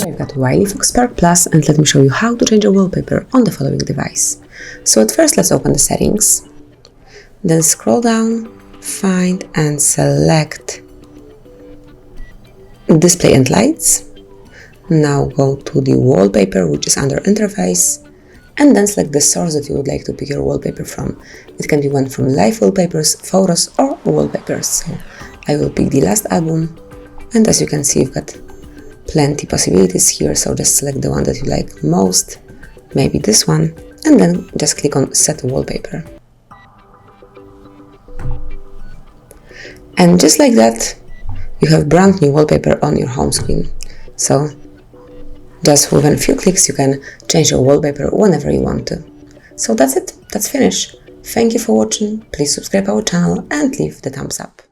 I've got Wileyfox Spark Plus, and let me show you how to change a wallpaper on the following device. So at first let's open the settings, then scroll down, find and select Display and Lights. Now go to the wallpaper, which is under Interface, and then select the source that you would like to pick your wallpaper from. It can be one from live wallpapers, photos or wallpapers. So I will pick the last album, and as you can see you've got plenty possibilities here, so just select the one that you like most, maybe this one, and then just click on Set Wallpaper. And just like that, you have brand new wallpaper on your home screen. So just within a few clicks you can change your wallpaper whenever you want to. So that's it, that's finished. Thank you for watching, please subscribe our channel and leave the thumbs up.